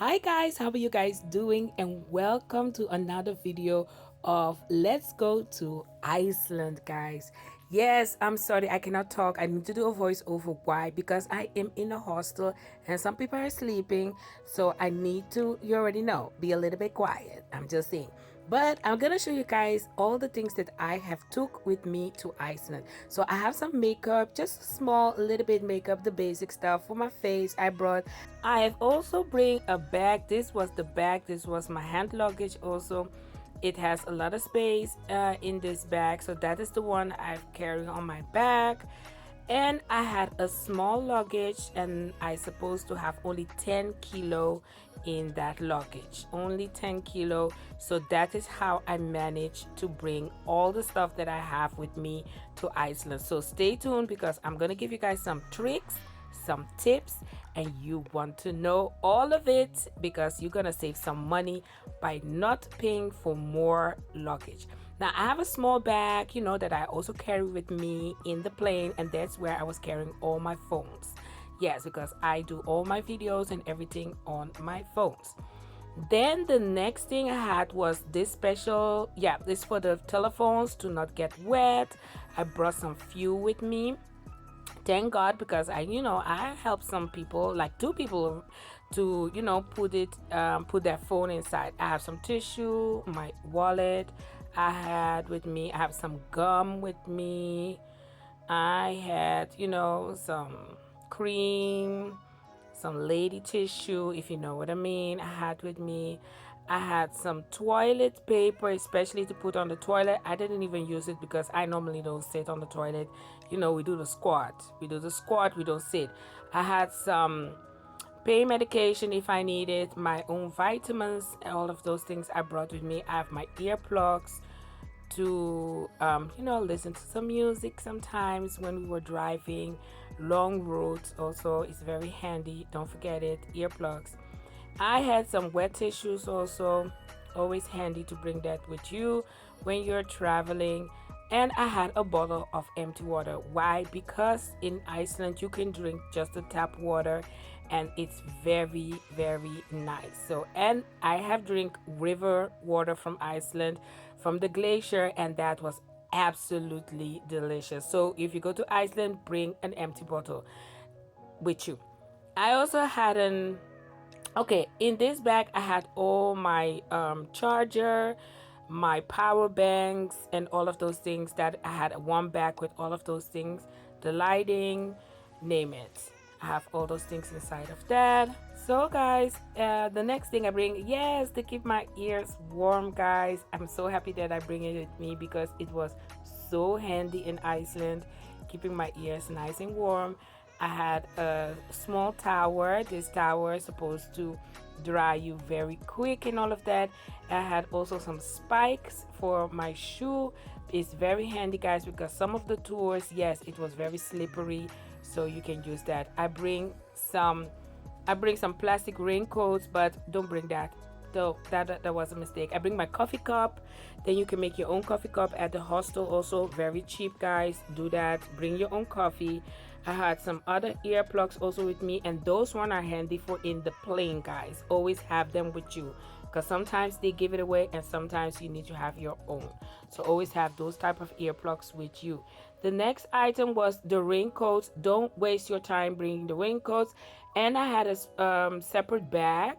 Hi guys, how are you guys doing? And welcome to another video of Let's Go to Iceland, guys. Yes, I'm sorry I cannot talk. I need to do a voiceover. Why? Because I am in a hostel and some people are sleeping, so I need to, you already know, be a little bit quiet. I'm just saying. But I'm gonna show you guys all the things that I have took with me to Iceland. So I have some makeup, just small little bit makeup, the basic stuff for my face. I have also bring a bag. This was the bag. This was my hand luggage also. It has a lot of space in this bag, so that is the one I've carrying on my back. And I had a small luggage, and I supposed to have only 10 kilo in that luggage, only 10 kilo. So that is how I managed to bring all the stuff that I have with me to Iceland. So stay tuned because I'm gonna give you guys some tricks, some tips, and you want to know all of it because you're gonna save some money by not paying for more luggage. Now I have a small bag, that I also carry with me in the plane, and that's where I was carrying all my phones. Yes, because I do all my videos and everything on my phones. Then the next thing I had was this special, this for the telephones to not get wet. I brought some fuel with me. Thank God, because I helped some people, like two people, to put their phone inside. I have some tissue, my wallet I had with me. I have some gum with me. I had some cream, some lady tissue, if you know what I mean, I had with me. I had some toilet paper, especially to put on the toilet. I didn't even use it because I normally don't sit on the toilet. We do the squat. We don't sit. I had some pain medication if I need it, my own vitamins, all of those things I brought with me. I have my earplugs to listen to some music sometimes when we were driving long roads. Also, it's very handy, don't forget it, earplugs. I had some wet tissues also, always handy to bring that with you when you're traveling. And I had a bottle of empty water. Why? Because in Iceland you can drink just the tap water, and it's very, very nice. So, and I have drink river water from Iceland, from the glacier, and that was absolutely delicious. So if you go to Iceland, bring an empty bottle with you. I also had an Okay, in this bag I had all my charger, my power banks, and all of those things. That I had one bag with all of those things, the lighting, name it. I have all those things inside of that. So guys, the next thing I bring, yes, to keep my ears warm, guys. I'm so happy that I bring it with me because it was so handy in Iceland, keeping my ears nice and warm. I had a small tower. This tower is supposed to dry you very quick and all of that. I had also some spikes for my shoe. It's very handy, guys, because some of the tours, yes, it was very slippery, so you can use that. I bring some plastic raincoats, but don't bring that. So that was a mistake. I bring my coffee cup. Then you can make your own coffee cup at the hostel. Also very cheap, guys. Do that. Bring your own coffee. I had some other earplugs also with me, and those one are handy for in the plane, guys. Always have them with you because sometimes they give it away and sometimes you need to have your own. So always have those type of earplugs with you. The next item was the raincoats. Don't waste your time bringing the raincoats. And I had a separate bag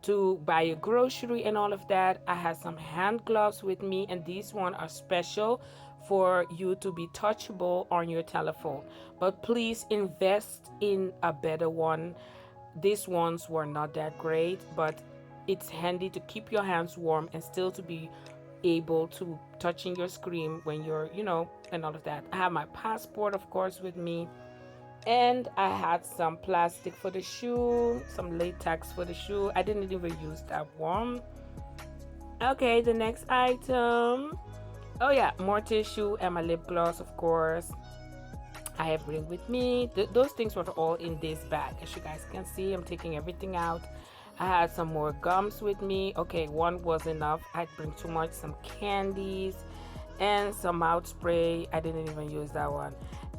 to buy a grocery and all of that. I had some hand gloves with me, and these one are special for you to be touchable on your telephone. But please invest in a better one. These ones were not that great, but it's handy to keep your hands warm and still to be able to touching your screen when you're, and all of that. I have my passport, of course, with me, and I had some plastic for the shoe, some latex for the shoe. I didn't even use that one. Okay, the next item, oh yeah, more tissue and my lip gloss, of course, I have bring with me. Those things were all in this bag. As you guys can see, I'm taking everything out. I had some more gums with me. Okay, one was enough. I'd bring too much. Some candies and some mouth spray. I didn't even use that one.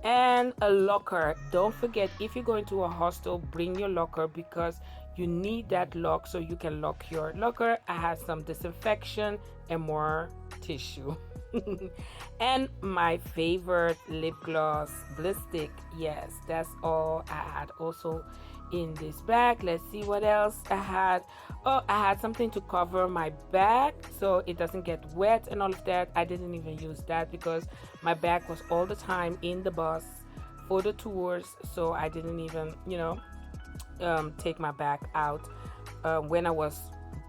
And a locker. Don't forget, if you're going to a hostel, bring your locker because You need that lock so you can lock your locker. I had some disinfection and more tissue. And my favorite lip gloss, Blistic. Yes, that's all I had also in this bag. Let's see what else I had. Oh, I had something to cover my back so it doesn't get wet and all of that. I didn't even use that because my bag was all the time in the bus for the tours, so I didn't even, take my bag out when I was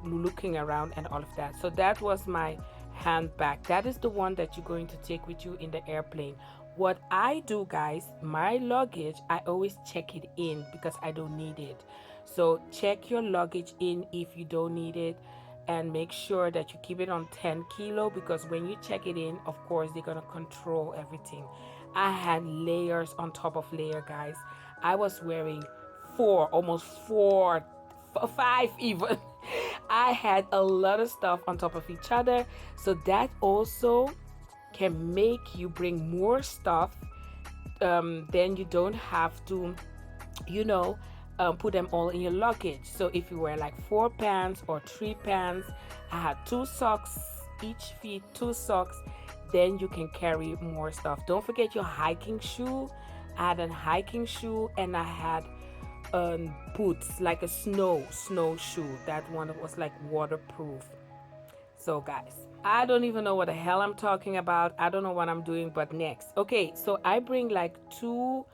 looking around and all of that. So that was my handbag. That is the one that you're going to take with you in the airplane. What I do, guys, my luggage, I always check it in because I don't need it. So check your luggage in if you don't need it, and make sure that you keep it on 10 kilo, because when you check it in, of course, they're going to control everything. I had layers on top of layer, guys. I was wearing four, almost four, five even. I had a lot of stuff on top of each other. So that also can make you bring more stuff. Then you don't have to, you know, put them all in your luggage. So if you wear like 4 pants or 3 pants, I had 2 socks, each feet 2 socks, then you can carry more stuff. Don't forget your hiking shoe. I had a hiking shoe, and I had boots, like a snowshoe. That one was like waterproof. So guys, I don't even know what the hell I'm talking about. I don't know what I'm doing, but next. Okay, so I bring like 2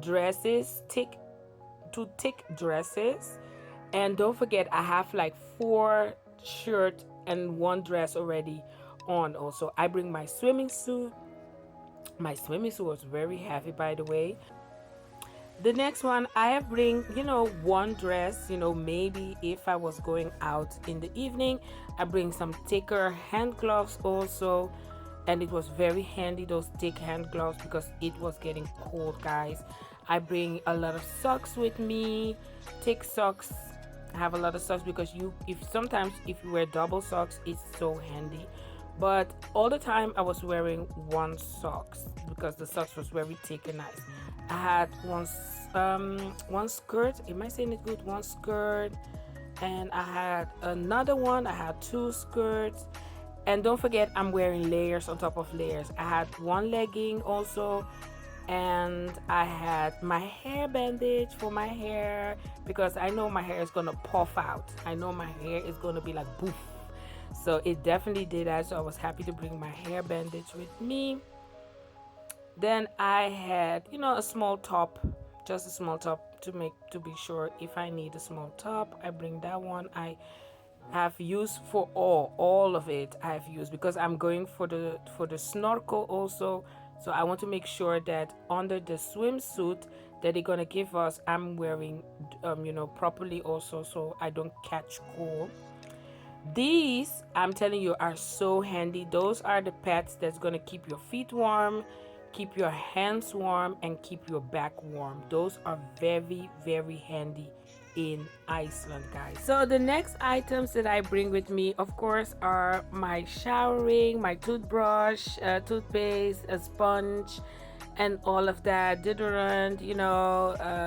dresses, two thick dresses, and don't forget I have like 4 shirts and 1 dress already on. Also, I bring my swimming suit. My swimming suit was very heavy, by the way. The next one, I bring, 1 dress, maybe if I was going out in the evening. I bring some thicker hand gloves also, and it was very handy, those thick hand gloves, because it was getting cold, guys. I bring a lot of socks with me, thick socks. I have a lot of socks because if you wear double socks, it's so handy. But all the time I was wearing 1 socks because the socks was very thick and nice. I had one skirt. Am I saying it good? 1 skirt, and I had another one. I had 2 skirts, and don't forget I'm wearing layers on top of layers. I had 1 legging also, and I had my hair bandage for my hair because I know my hair is gonna puff out. I know my hair is gonna be like boof. So it definitely did that. So I was happy to bring my hair bandage with me. Then I had, a small top, just a small top to be sure if I need a small top. I bring that one. I have used for all of it. I have used because I'm going for the snorkel also. So I want to make sure that under the swimsuit that they're gonna give us, I'm wearing, properly also, so I don't catch cold. These, I'm telling you, are so handy. Those are the pads that's gonna keep your feet warm, keep your hands warm, and keep your back warm. Those are very, very handy in Iceland, guys. So the next items that I bring with me, of course, are my showering, my toothbrush, toothpaste, a sponge, and all of that, deodorant,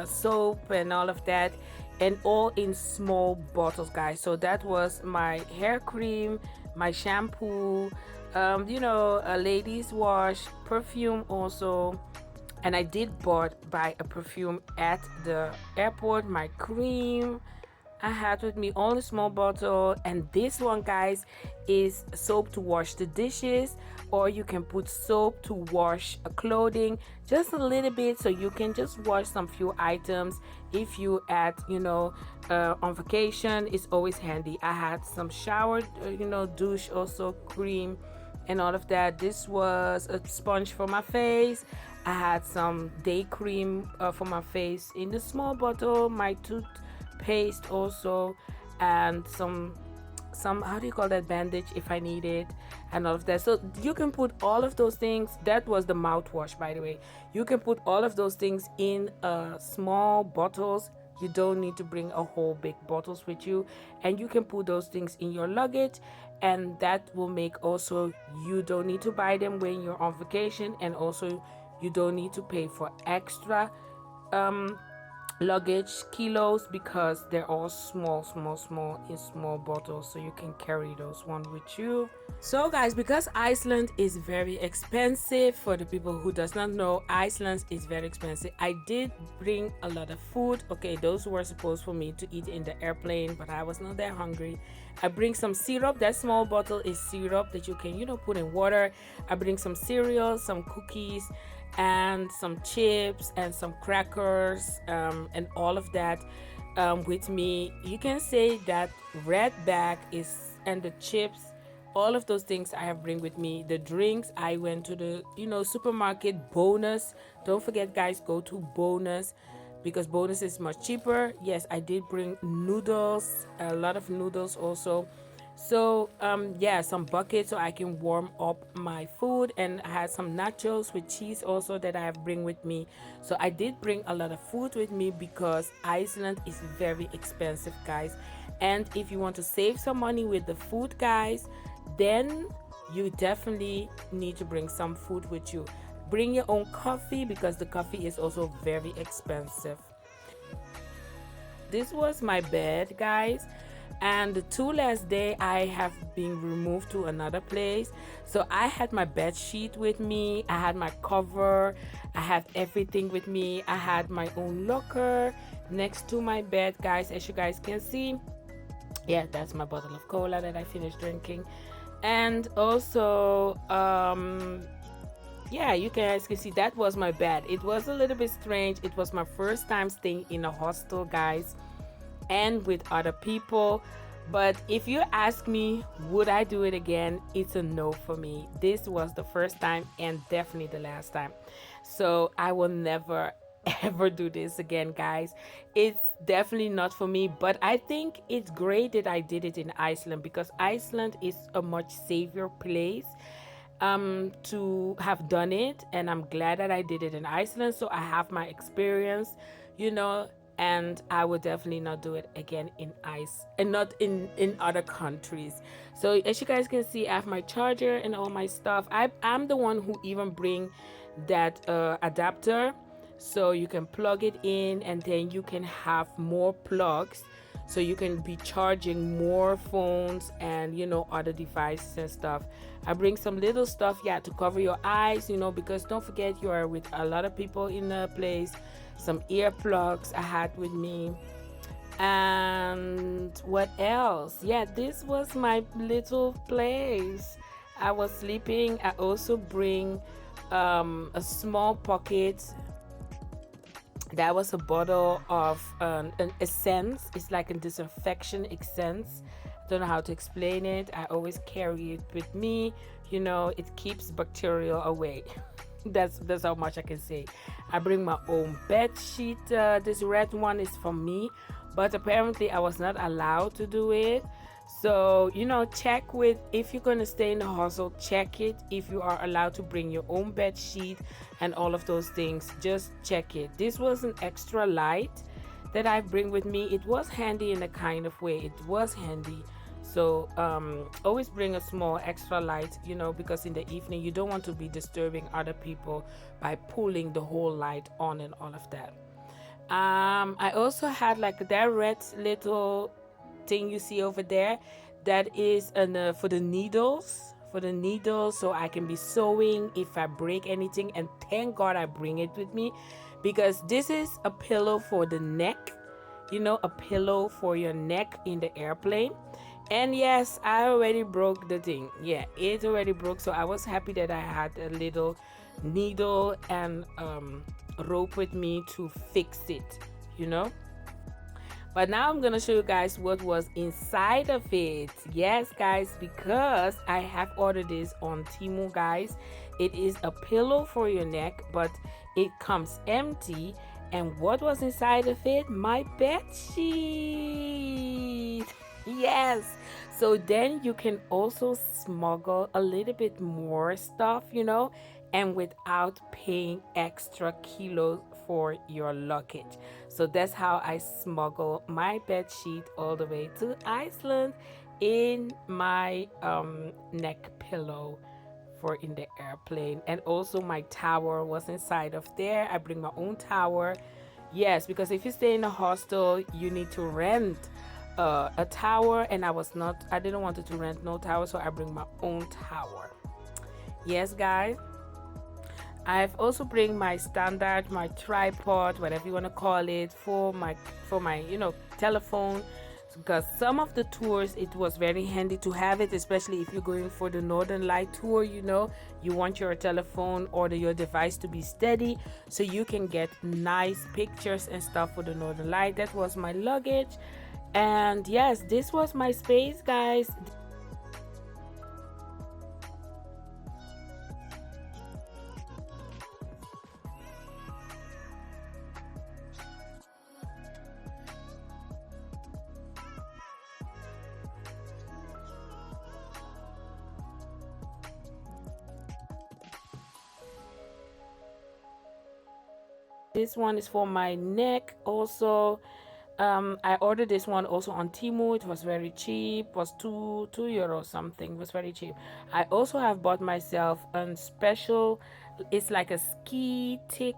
soap and all of that, and all in small bottles, guys. So that was my hair cream, my shampoo, a ladies wash, perfume also. And I did buy a perfume at the airport. My cream I had with me, all in a small bottle. And this one, guys, is soap to wash the dishes, or you can put soap to wash clothing, just a little bit, so you can just wash some few items if you at on vacation. It's always handy. I had some shower douche also, cream and all of that. This was a sponge for my face. I had some day cream for my face in the small bottle, my toothpaste also, and some how do you call that, bandage if I need it, and all of that. So you can put all of those things. That was the mouthwash, by the way. You can put all of those things in small bottles. You don't need to bring a whole big bottles with you, and you can put those things in your luggage, and that will make also you don't need to buy them when you're on vacation, and also you don't need to pay for extra luggage kilos because they're all small in small bottles, so you can carry those one with you. So guys, because Iceland is very expensive, for the people who does not know, Iceland is very expensive. I did bring a lot of food. Okay, those were supposed for me to eat in the airplane, but I was not that hungry. I bring some syrup. That small bottle is syrup that you can, put in water. I bring some cereal, some cookies, and some chips and some crackers, and all of that with me. You can say that red bag is, and the chips, all of those things I have bring with me. The drinks, I went to the supermarket Bonus. Don't forget guys, go to Bonus because Bonus is much cheaper. Yes, I did bring noodles, a lot of noodles also. So yeah, some buckets so I can warm up my food, and I had some nachos with cheese also that I have bring with me. So I did bring a lot of food with me because Iceland is very expensive guys. And if you want to save some money with the food guys, then you definitely need to bring some food with you. Bring your own coffee because the coffee is also very expensive. This was my bed guys, and the two last day I have been removed to another place. So I had my bed sheet with me, I had my cover, I had everything with me. I had my own locker next to my bed guys, as you guys can see. Yeah, that's my bottle of cola that I finished drinking. And also yeah, you guys can see that was my bed. It was a little bit strange. It was my first time staying in a hostel guys, and with other people. But if you ask me, would I do it again? It's a no for me. This was the first time and definitely the last time. So I will never ever do this again, guys. It's definitely not for me, but I think it's great that I did it in Iceland because Iceland is a much safer place to have done it, and I'm glad that I did it in Iceland, so I have my experience, you know and I would definitely not do it again in ice and not in other countries. So as you guys can see, I have my charger and all my stuff. I'm the one who even bring that adapter, so you can plug it in and then you can have more plugs, so you can be charging more phones and other devices and stuff. I bring some little stuff, yeah, to cover your eyes, because don't forget you are with a lot of people in a place. Some earplugs I had with me. And what else? Yeah, this was my little place. I was sleeping. I also bring a small pocket. That was a bottle of an essence. It's like a disinfection essence. Don't know how to explain it. I always carry it with me. It keeps bacteria away. That's how much I can say. I bring my own bed sheet. This red one is for me, but apparently I was not allowed to do it. So check with, if you're going to stay in the hostel, check it if you are allowed to bring your own bed sheet and all of those things. Just check it. This was an extra light that I bring with me. It was handy in a kind of way. It was handy. So always bring a small extra light, because in the evening you don't want to be disturbing other people by pulling the whole light on and all of that. I also had like that red little thing you see over there. That is for the needles. For the needles, so I can be sewing if I break anything. And thank God I bring it with me, because this is a pillow for the neck. A pillow for your neck in the airplane. And yes, I already broke the thing. Yeah, it already broke. So I was happy that I had a little needle and rope with me to fix it, you know. But now I'm gonna show you guys what was inside of it. Yes, guys, because I have ordered this on Temu, guys. It is a pillow for your neck, but it comes empty. And what was inside of it? My bed sheet. Yes. So then you can also smuggle a little bit more stuff, and without paying extra kilos for your luggage. So that's how I smuggle my bed sheet all the way to Iceland in my neck pillow for in the airplane. And also my tower was inside of there. I bring my own tower Yes, because if you stay in a hostel, you need to rent a tower, and I didn't want to rent no tower, so I bring my own tower. Yes, guys. I've also bring my standard, my tripod, whatever you want to call it, for my telephone, because some of the tours it was very handy to have it, especially if you're going for the Northern Light tour. You want your telephone or your device to be steady so you can get nice pictures and stuff for the Northern Light. That was my luggage, and yes, this was my space, guys. This one is for my neck also. I ordered this one also on Temu. It was very cheap. It was €2 something. It was very cheap. I also have bought myself a special. It's like a ski thick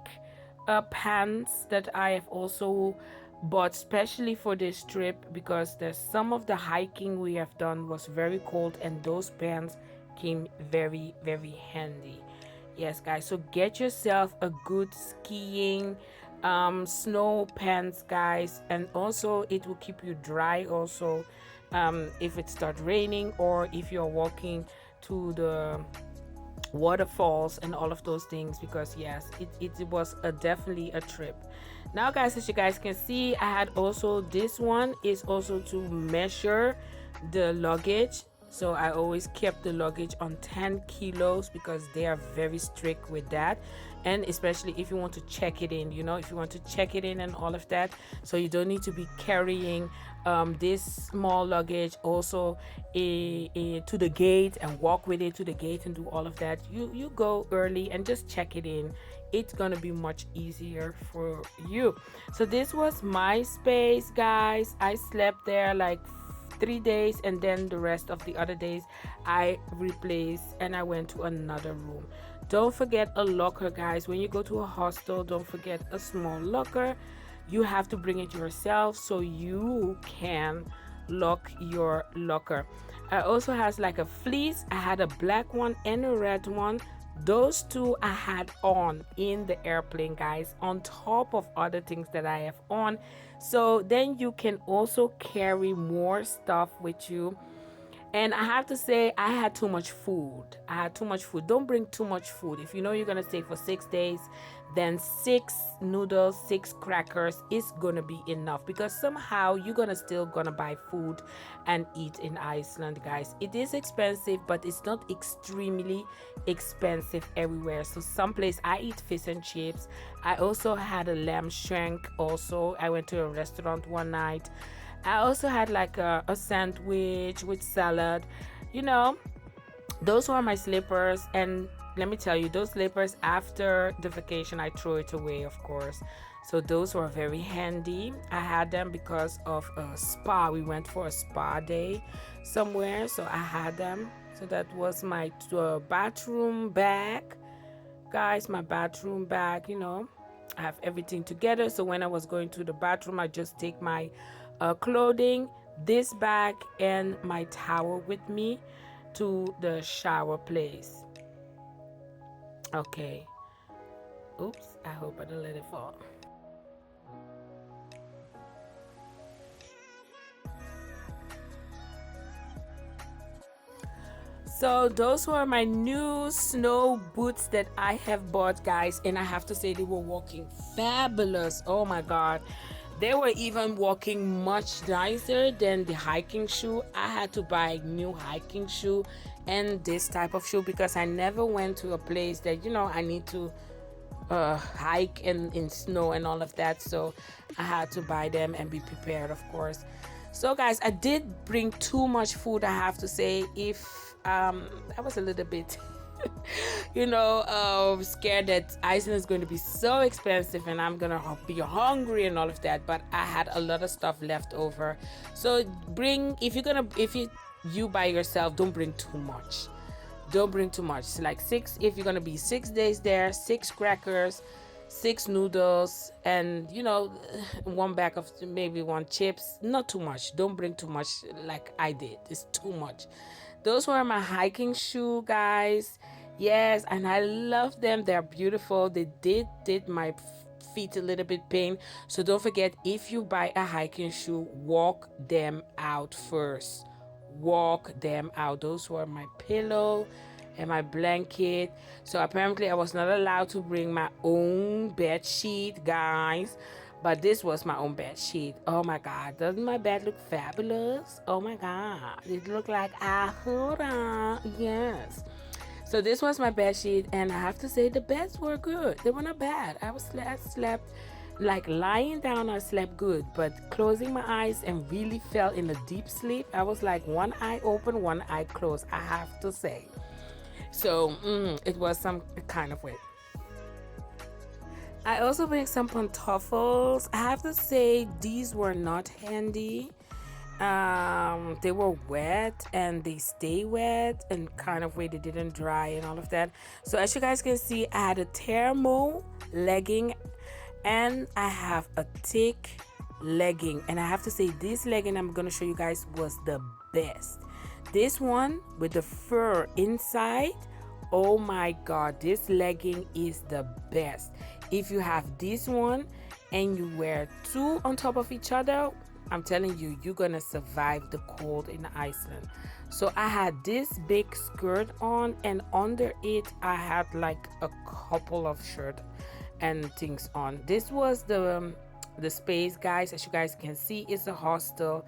pants that I have also bought specially for this trip, because there's some of the hiking we have done was very cold, and those pants came very very handy. Yes, guys, so get yourself a good skiing snow pants, guys, and also it will keep you dry also, if it starts raining, or if you're walking to the waterfalls and all of those things, because yes, it was definitely a trip. Now, guys, as you guys can see, I had also this one is also to measure the luggage. So I always kept the luggage on 10 kilos, because they are very strict with that, and especially if you want to check it in, if you want to check it in and all of that. So you don't need to be carrying this small luggage also to the gate and walk with it to the gate and do all of that. You go early and just check it in. It's gonna be much easier for you. So this was my space, guys. I slept there like 3 days, and then the rest of the other days I replaced and I went to another room. Don't forget a locker, guys. When you go to a hostel, don't forget a small locker. You have to bring it yourself so you can lock your locker. I also has like a fleece. I had a black one and a red one. Those two I had on in the airplane, guys, on top of other things that I have on. So then you can also carry more stuff with you. And I have to say, I had too much food. I had too much food. Don't bring too much food. If you know you're going to stay for 6 days, then 6 noodles, 6 crackers is going to be enough, because somehow you're going to still going to buy food and eat in Iceland, guys. It is expensive, but it's not extremely expensive everywhere. So some place I eat fish and chips. I also had a lamb shank also. I went to a restaurant one night. I also had like a sandwich with salad. You know, those were my slippers. And let me tell you, those slippers, after the vacation, I threw it away, of course. So those were very handy. I had them because of a spa. We went for a spa day somewhere. So I had them. So that was my bathroom bag. Guys, my bathroom bag, I have everything together. So when I was going to the bathroom, I just take my clothing, this bag, and my towel with me to the shower place. Okay. Oops, I hope I don't let it fall. So those were my new snow boots that I have bought, guys, and I have to say they were walking fabulous. Oh my god, they were even walking much nicer than the hiking shoe. I had to buy new hiking shoe and this type of shoe, because I never went to a place that I need to hike in snow and all of that. So I had to buy them and be prepared, of course. So guys, I did bring too much food, I have to say. If I was a little bit scared that Iceland is going to be so expensive and I'm gonna be hungry and all of that, but I had a lot of stuff left over. So if you by yourself, don't bring too much. Don't bring too much. So like if you're gonna be 6 days there, 6 crackers, six noodles, and one bag of maybe one chips. Not too much. Don't bring too much like I did. It's too much. Those were my hiking shoe, guys. Yes, and I love them. They're beautiful. They did my feet a little bit pain. So don't forget, if you buy a hiking shoe, walk them out first. Walk them out. Those were my pillow and my blanket. So apparently I was not allowed to bring my own bed sheet, guys. But this was my own bed sheet. Oh my God, doesn't my bed look fabulous? Oh my God, it looked like Ahura. Yes. So this was my bed sheet, and I have to say the beds were good. They were not bad. I slept like lying down. I slept good, but closing my eyes and really fell in a deep sleep. I was like one eye open, one eye closed. I have to say. So it was some kind of way. I also bring some pantoffels. I have to say these were not handy. They were wet and they stay wet and kind of way they didn't dry and all of that. So as you guys can see, I had a thermo legging and I have a thick legging, and I have to say this legging I'm gonna show you guys was the best. This one with the fur inside, oh my God, this legging is the best. If you have this one and you wear two on top of each other, I'm telling you, you're gonna survive the cold in Iceland. So I had this big skirt on, and under it I had like a couple of shirts and things on. This was the space, guys. As you guys can see, it's a hostel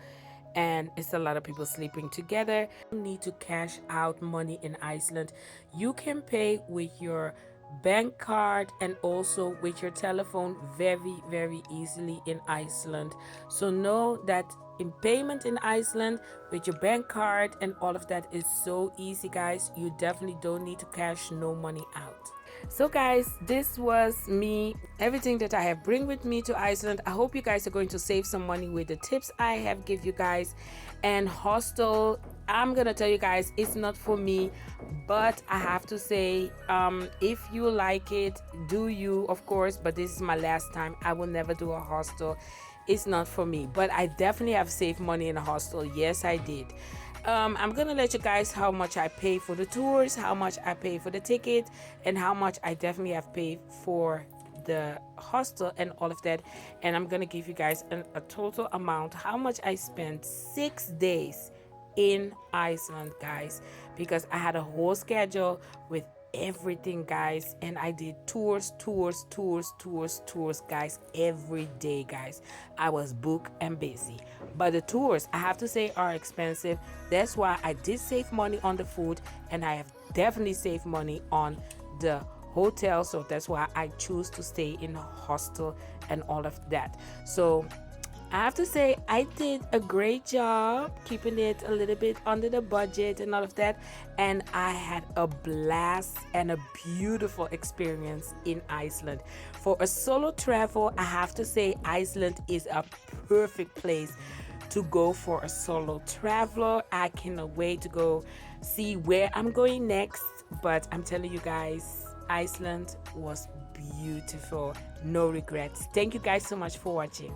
and it's a lot of people sleeping together. You need to cash out money in Iceland. You can pay with your bank card and also with your telephone very easily in Iceland. So know that in payment in Iceland with your bank card and all of that is so easy, guys. You definitely don't need to cash no money out. So guys, this was me, everything that I have bring with me to Iceland. I hope you guys are going to save some money with the tips I have give you guys. And hostel, I'm gonna tell you guys, it's not for me, but I have to say, if you like it, do you, of course, but this is my last time. I will never do a hostel. It's not for me, but I definitely have saved money in a hostel. Yes, I did. I'm gonna let you guys how much I pay for the tours, how much I pay for the ticket, and how much I definitely have paid for the hostel and all of that. And I'm gonna give you guys a total amount how much I spent 6 days in Iceland, guys, because I had a whole schedule with everything, guys, and I did tours, guys, every day, guys. I was booked and busy, but the tours, I have to say, are expensive. That's why I did save money on the food, and I have definitely saved money on the hotel. So that's why I choose to stay in a hostel and all of that. So I have to say I did a great job keeping it a little bit under the budget and all of that, and I had a blast and a beautiful experience in Iceland. For a solo travel, I have to say Iceland is a perfect place to go for a solo traveler. I cannot wait to go see where I'm going next, but I'm telling you guys, Iceland was beautiful. No regrets. Thank you guys so much for watching.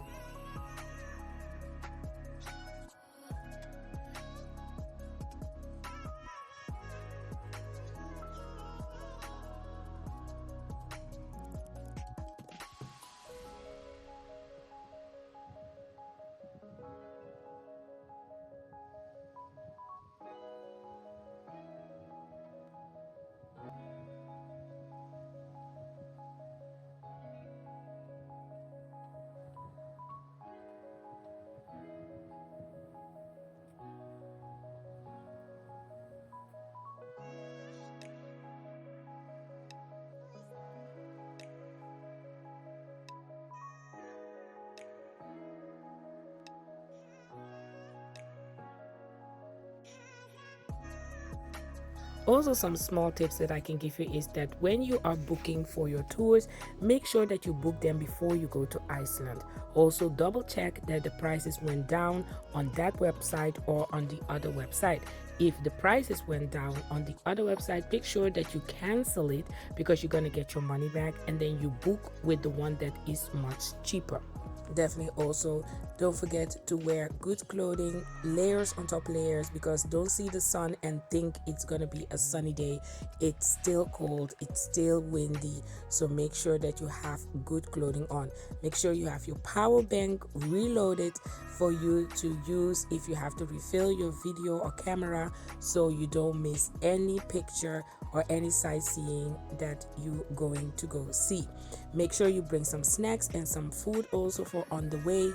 Also, some small tips that I can give you is that when you are booking for your tours, make sure that you book them before you go to Iceland. Also, double check that the prices went down on that website or on the other website. If the prices went down on the other website, make sure that you cancel it, because you're going to get your money back, and then you book with the one that is much cheaper. Definitely also don't forget to wear good clothing, layers on top layers, because don't see the sun and think it's gonna be a sunny day. It's still cold, it's still windy, so make sure that you have good clothing on. Make sure you have your power bank reloaded for you to use if you have to refill your video or camera, so you don't miss any picture or any sightseeing that you're going to go see. Make sure you bring some snacks and some food also for on the way,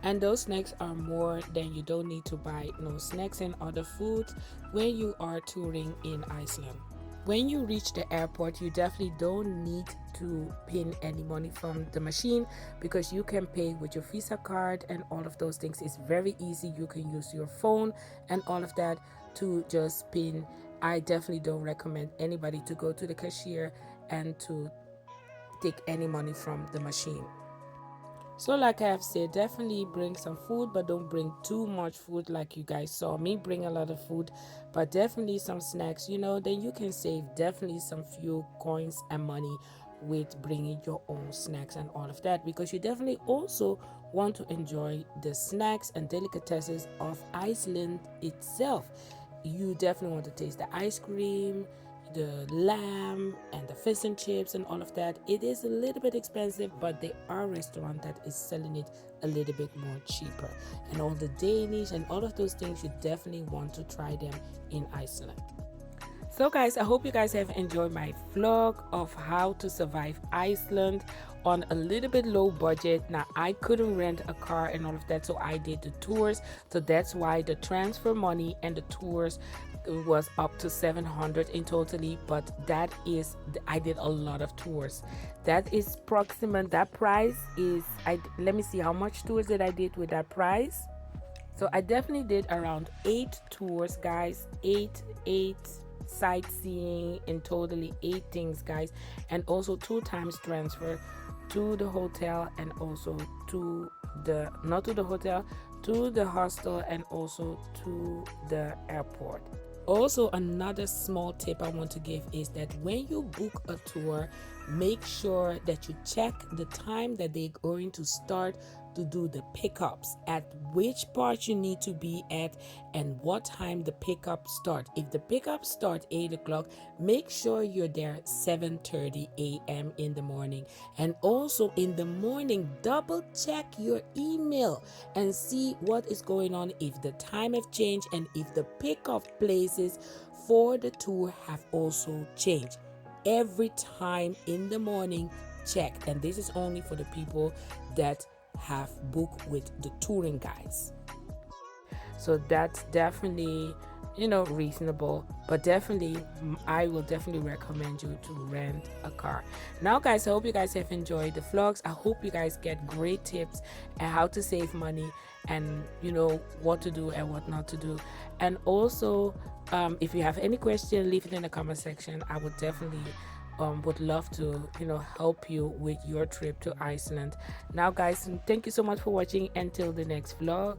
and those snacks are more than you don't need to buy no snacks and other foods when you are touring in Iceland. When you reach the airport, you definitely don't need to pin any money from the machine, because you can pay with your Visa card and all of those things. It's very easy. You can use your phone and all of that to just pin. I definitely don't recommend anybody to go to the cashier and to take any money from the machine. So like I have said, definitely bring some food, but don't bring too much food. Like you guys saw me bring a lot of food, but definitely some snacks, then you can save definitely some few coins and money with bringing your own snacks and all of that, because you definitely also want to enjoy the snacks and delicatesses of Iceland itself. You definitely want to taste the ice cream, the lamb, and the fish and chips and all of that. It is a little bit expensive, but there are a restaurant that is selling it a little bit more cheaper. And all the Danish and all of those things, you definitely want to try them in Iceland. So guys, I hope you guys have enjoyed my vlog of how to survive Iceland on a little bit low budget. Now, I couldn't rent a car and all of that, so I did the tours. So that's why the transfer money and the tours was up to 700 in totally, but that is, I did a lot of tours. That is approximate. That price is, let me see how much tours that I did with that price. So I definitely did around 8 tours, guys. Eight sightseeing, in totally 8 things, guys, and also 2 times transfer to the hotel, and also to the, not to the hotel, to the hostel, and also to the airport. Also, another small tip I want to give is that when you book a tour, make sure that you check the time that they're going to start to do the pickups, at which part you need to be at, and what time the pickup start. If the pickup start 8 o'clock, make sure you're there 7:30 a.m. in the morning. And also in the morning, double check your email and see what is going on, if the time have changed, and if the pickup places for the tour have also changed. Every time in the morning, check. And this is only for the people that have booked with the touring guides. So that's definitely, reasonable, but definitely I will definitely recommend you to rent a car. Now guys, I hope you guys have enjoyed the vlogs. I hope you guys get great tips on how to save money, and what to do and what not to do. And also, if you have any question, leave it in the comment section. I would definitely would love to help you with your trip to Iceland. Now guys, thank you so much for watching. Until the next vlog.